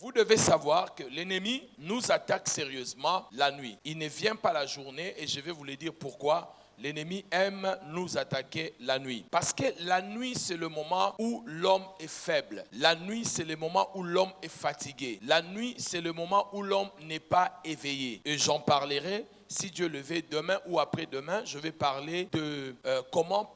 Vous devez savoir que l'ennemi nous attaque sérieusement la nuit. Il ne vient pas la journée et je vais vous le dire pourquoi. L'ennemi aime nous attaquer la nuit. Parce que la nuit, c'est le moment où l'homme est faible. La nuit, c'est le moment où l'homme est fatigué. La nuit, c'est le moment où l'homme n'est pas éveillé. Et j'en parlerai, si Dieu le veut, demain ou après-demain. Je vais parler de comment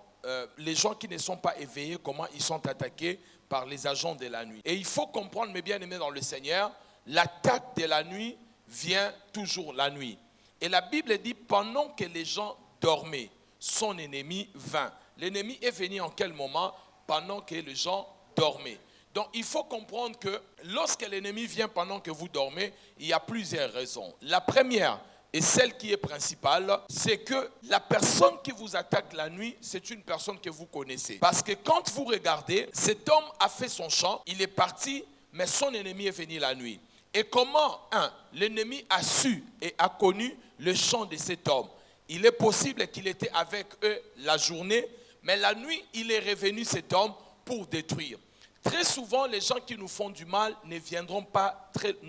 les gens qui ne sont pas éveillés, comment ils sont attaqués par les agents de la nuit. Et il faut comprendre, mes bien-aimés dans le Seigneur, l'attaque de la nuit vient toujours la nuit. Et la Bible dit, pendant que les gens dormaient, son ennemi vint. L'ennemi est venu en quel moment? Pendant que les gens dormaient. Donc il faut comprendre que lorsque l'ennemi vient pendant que vous dormez, il y a plusieurs raisons. La première, et celle qui est principale, c'est que la personne qui vous attaque la nuit, c'est une personne que vous connaissez. Parce que quand vous regardez, cet homme a fait son champ, il est parti, mais son ennemi est venu la nuit. Et comment, l'ennemi a su et a connu le champ de cet homme? Il est possible qu'il était avec eux la journée, mais la nuit, il est revenu cet homme pour détruire. Très souvent, les gens qui nous font du mal ne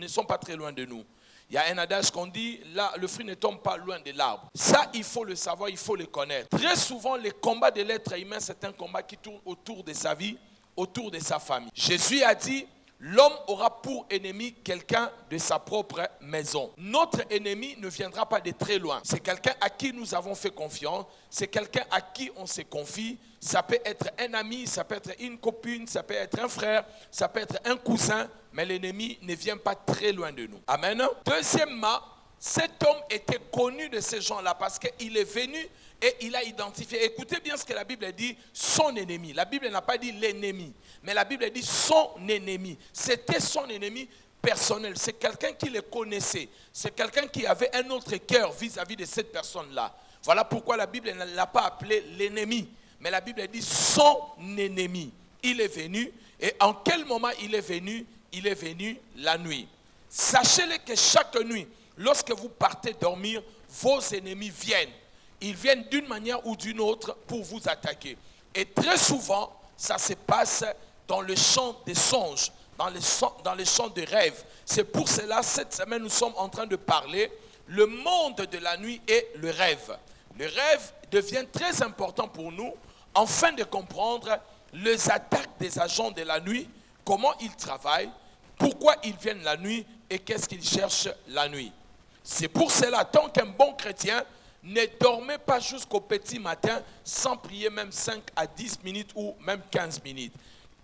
sont pas très loin de nous. Il y a un adage qu'on dit, là, le fruit ne tombe pas loin de l'arbre. Ça, il faut le savoir, il faut le connaître. Très souvent, les combats de l'être humain, c'est un combat qui tourne autour de sa vie, autour de sa famille. Jésus a dit, l'homme aura pour ennemi quelqu'un de sa propre maison. Notre ennemi ne viendra pas de très loin. C'est quelqu'un à qui nous avons fait confiance. C'est quelqu'un à qui on se confie. Ça peut être un ami, ça peut être une copine, ça peut être un frère, ça peut être un cousin. Mais l'ennemi ne vient pas très loin de nous. Amen. Deuxièmement, cet homme était connu de ces gens-là parce qu'il est venu et il a identifié. Écoutez bien ce que la Bible dit, son ennemi. La Bible n'a pas dit l'ennemi, mais la Bible dit son ennemi. C'était son ennemi personnel. C'est quelqu'un qui le connaissait. C'est quelqu'un qui avait un autre cœur vis-à-vis de cette personne-là. Voilà pourquoi la Bible ne l'a pas appelé l'ennemi, mais la Bible dit son ennemi. Il est venu et en quel moment il est venu? Il est venu la nuit. Sachez-le que chaque nuit, lorsque vous partez dormir, vos ennemis viennent. Ils viennent d'une manière ou d'une autre pour vous attaquer. Et très souvent, ça se passe dans le champ des songes, dans le champ des rêves. C'est pour cela, cette semaine, nous sommes en train de parler le monde de la nuit et le rêve. Le rêve devient très important pour nous, afin de comprendre les attaques des agents de la nuit, comment ils travaillent, pourquoi ils viennent la nuit et qu'est-ce qu'ils cherchent la nuit. C'est pour cela, tant qu'un bon chrétien, ne dormez pas jusqu'au petit matin sans prier même 5 à 10 minutes ou même 15 minutes.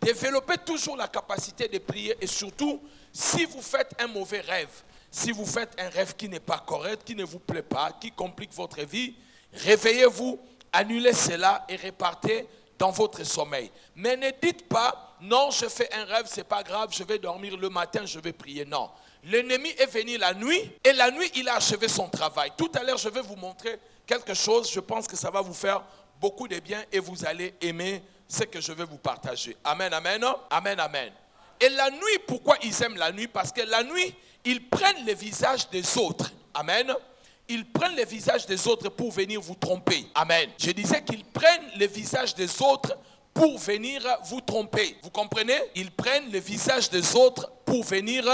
Développez toujours la capacité de prier et surtout, si vous faites un mauvais rêve, si vous faites un rêve qui n'est pas correct, qui ne vous plaît pas, qui complique votre vie, réveillez-vous, annulez cela et repartez dans votre sommeil. Mais ne dites pas, non, je fais un rêve, c'est pas grave, je vais dormir le matin, je vais prier. Non. L'ennemi est venu la nuit et la nuit, il a achevé son travail. Tout à l'heure, je vais vous montrer quelque chose. Je pense que ça va vous faire beaucoup de bien et vous allez aimer ce que je vais vous partager. Amen, amen. Amen, amen. Et la nuit, pourquoi ils aiment la nuit? Parce que la nuit, ils prennent le visage des autres. Amen. Ils prennent le visage des autres pour venir vous tromper. Amen. Je disais qu'ils prennent le visage des autres pour venir vous tromper. Vous comprenez? Ils prennent le visage des autres pour venir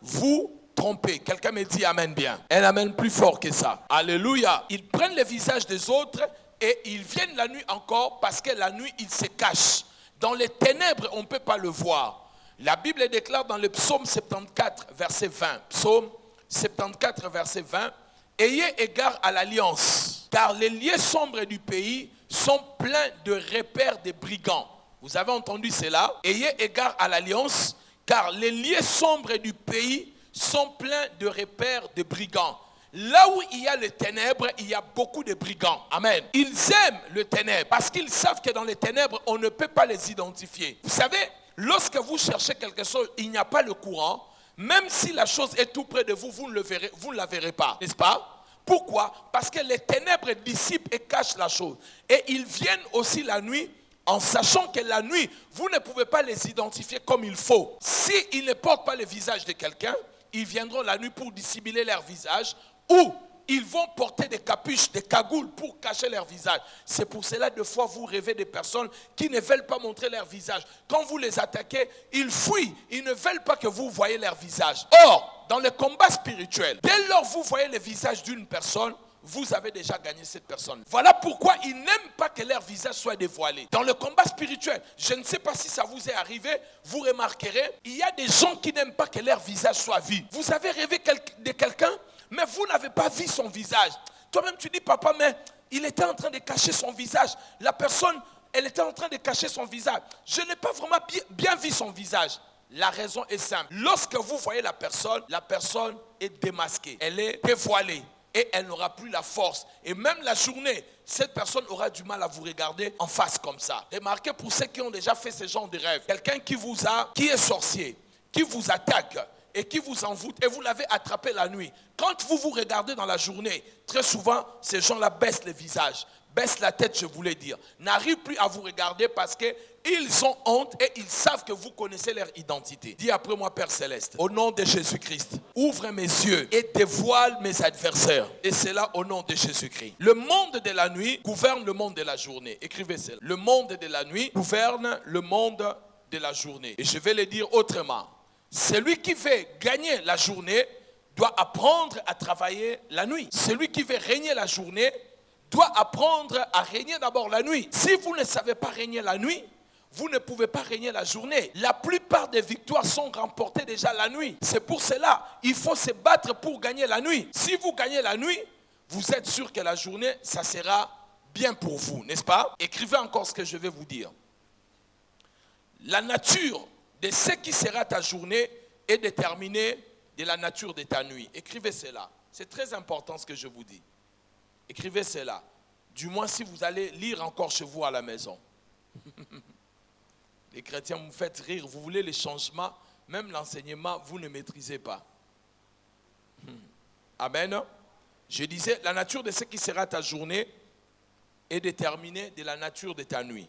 vous tromper. Quelqu'un me dit amen bien. Un amen plus fort que ça. Alléluia. Ils prennent le visage des autres et ils viennent la nuit encore parce que la nuit, ils se cachent. Dans les ténèbres, on ne peut pas le voir. La Bible déclare dans le psaume 74, verset 20. Psaume 74, verset 20. Ayez égard à l'alliance, car les lieux sombres du pays sont pleins de repères de brigands. Vous avez entendu cela? Ayez égard à l'alliance, car les lieux sombres du pays sont pleins de repères de brigands. Là où il y a les ténèbres, il y a beaucoup de brigands. Amen. Ils aiment le ténèbre parce qu'ils savent que dans les ténèbres, on ne peut pas les identifier. Vous savez, lorsque vous cherchez quelque chose, il n'y a pas le courant. Même si la chose est tout près de vous, vous ne la verrez pas, n'est-ce pas? Pourquoi? Parce que les ténèbres dissipent et cachent la chose. Et ils viennent aussi la nuit en sachant que la nuit, vous ne pouvez pas les identifier comme il faut. S'ils ne portent pas le visage de quelqu'un, ils viendront la nuit pour dissimuler leur visage ou ils vont porter des capuches, des cagoules pour cacher leur visage. C'est pour cela, des fois, vous rêvez des personnes qui ne veulent pas montrer leur visage. Quand vous les attaquez, ils fuient. Ils ne veulent pas que vous voyez leur visage. Or, dans le combat spirituel, dès lors que vous voyez le visage d'une personne, vous avez déjà gagné cette personne. Voilà pourquoi ils n'aiment pas que leur visage soit dévoilé. Dans le combat spirituel, je ne sais pas si ça vous est arrivé, vous remarquerez, il y a des gens qui n'aiment pas que leur visage soit vu. Vous avez rêvé de quelqu'un, mais vous n'avez pas vu son visage. Toi-même, tu dis, papa, mais il était en train de cacher son visage. La personne, elle était en train de cacher son visage. Je n'ai pas vraiment bien vu son visage. La raison est simple. Lorsque vous voyez la personne est démasquée. Elle est dévoilée. Et elle n'aura plus la force. Et même la journée, cette personne aura du mal à vous regarder en face comme ça. Remarquez pour ceux qui ont déjà fait ce genre de rêve. Quelqu'un qui est sorcier, qui vous attaque et qui vous envoûte et vous l'avez attrapé la nuit. Quand vous vous regardez dans la journée, très souvent, ces gens-là baissent le visage, baissent la tête, je voulais dire. N'arrivent plus à vous regarder parce qu'ils ont honte et ils savent que vous connaissez leur identité. Dis après moi, Père Céleste, au nom de Jésus-Christ, ouvre mes yeux et dévoile mes adversaires. Et c'est là au nom de Jésus-Christ. Le monde de la nuit gouverne le monde de la journée. Écrivez cela. Le monde de la nuit gouverne le monde de la journée. Et je vais le dire autrement. Celui qui veut gagner la journée doit apprendre à travailler la nuit. Celui qui veut régner la journée doit apprendre à régner d'abord la nuit. Si vous ne savez pas régner la nuit, vous ne pouvez pas régner la journée. La plupart des victoires sont remportées déjà la nuit. C'est pour cela, il faut se battre pour gagner la nuit. Si vous gagnez la nuit, vous êtes sûr que la journée, ça sera bien pour vous, n'est-ce pas? Écrivez encore ce que je vais vous dire. La nature de ce qui sera ta journée est déterminée de la nature de ta nuit. Écrivez cela. C'est très important ce que je vous dis. Écrivez cela. Du moins si vous allez lire encore chez vous à la maison. Les chrétiens, vous me faites rire. Vous voulez les changements, même l'enseignement, vous ne maîtrisez pas. Amen. Je disais, la nature de ce qui sera ta journée est déterminée de la nature de ta nuit.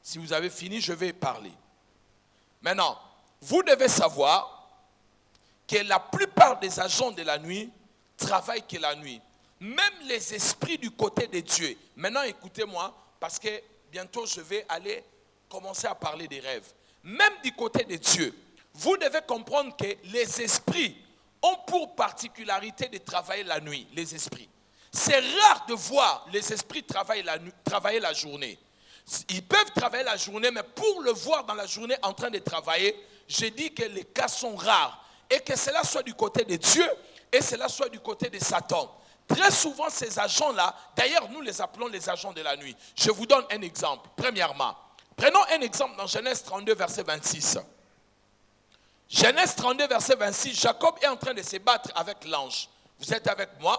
Si vous avez fini, je vais parler. Maintenant, vous devez savoir que la plupart des agents de la nuit travaillent que la nuit. Même les esprits du côté de Dieu. Maintenant, écoutez-moi, parce que bientôt je vais aller commencer à parler des rêves. Même du côté de Dieu, vous devez comprendre que les esprits ont pour particularité de travailler la nuit. Les esprits. C'est rare de voir les esprits travailler la journée. Ils peuvent travailler la journée, mais pour le voir dans la journée en train de travailler, je dis que les cas sont rares. Et que cela soit du côté de Dieu et cela soit du côté de Satan. Très souvent, ces agents-là, d'ailleurs, nous les appelons les agents de la nuit. Je vous donne un exemple. Premièrement, prenons un exemple dans Genèse 32, verset 26. Genèse 32, verset 26, Jacob est en train de se battre avec l'ange. Vous êtes avec moi?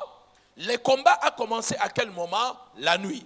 Le combat a commencé à quel moment? La nuit.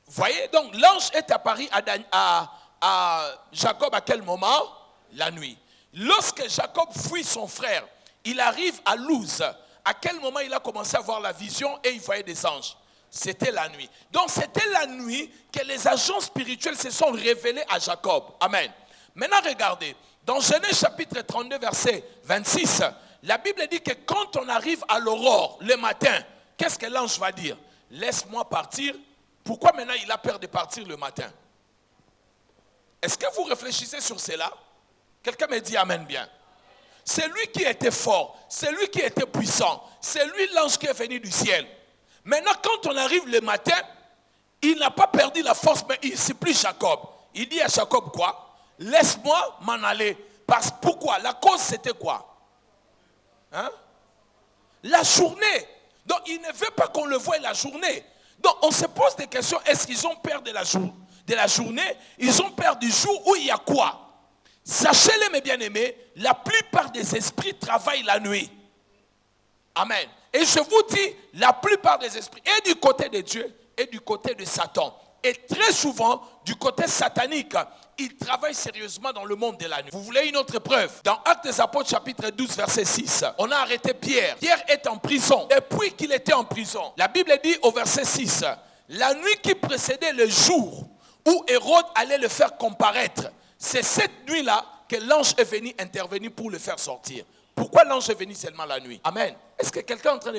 Voyez, donc l'ange est apparu à Jacob à quel moment? La nuit. Lorsque Jacob fuit son frère, il arrive à Luz. À quel moment il a commencé à voir la vision et il voyait des anges? C'était la nuit. Donc c'était la nuit que les agents spirituels se sont révélés à Jacob. Amen. Maintenant regardez, dans Genèse chapitre 32 verset 26, la Bible dit que quand on arrive à l'aurore, le matin, qu'est-ce que l'ange va dire? Laisse-moi partir. Pourquoi maintenant il a peur de partir le matin? Est-ce que vous réfléchissez sur cela? Quelqu'un me dit amen bien. C'est lui qui était fort, c'est lui qui était puissant, c'est lui l'ange qui est venu du ciel. Maintenant quand on arrive le matin, il n'a pas perdu la force, mais il supplie Jacob. Il dit à Jacob quoi? Laisse-moi m'en aller. Pourquoi? La cause c'était quoi? La journée. Donc il ne veut pas qu'on le voie la journée. Donc on se pose des questions. Est-ce qu'ils ont peur de la journée? Ils ont peur du jour où il y a quoi? Sachez-le mes bien-aimés, la plupart des esprits travaillent la nuit. Amen. Et je vous dis, la plupart des esprits, et du côté de Dieu, et du côté de Satan. Et très souvent, du côté satanique, ils travaillent sérieusement dans le monde de la nuit. Vous voulez une autre preuve? Dans Actes des Apôtres, chapitre 12, verset 6, on a arrêté Pierre. Pierre est en prison. Depuis qu'il était en prison, la Bible dit au verset 6, la nuit qui précédait le jour où Hérode allait le faire comparaître, c'est cette nuit-là que l'ange est venu intervenir pour le faire sortir. Pourquoi l'ange est venu seulement la nuit? Amen. Est-ce que quelqu'un est en train de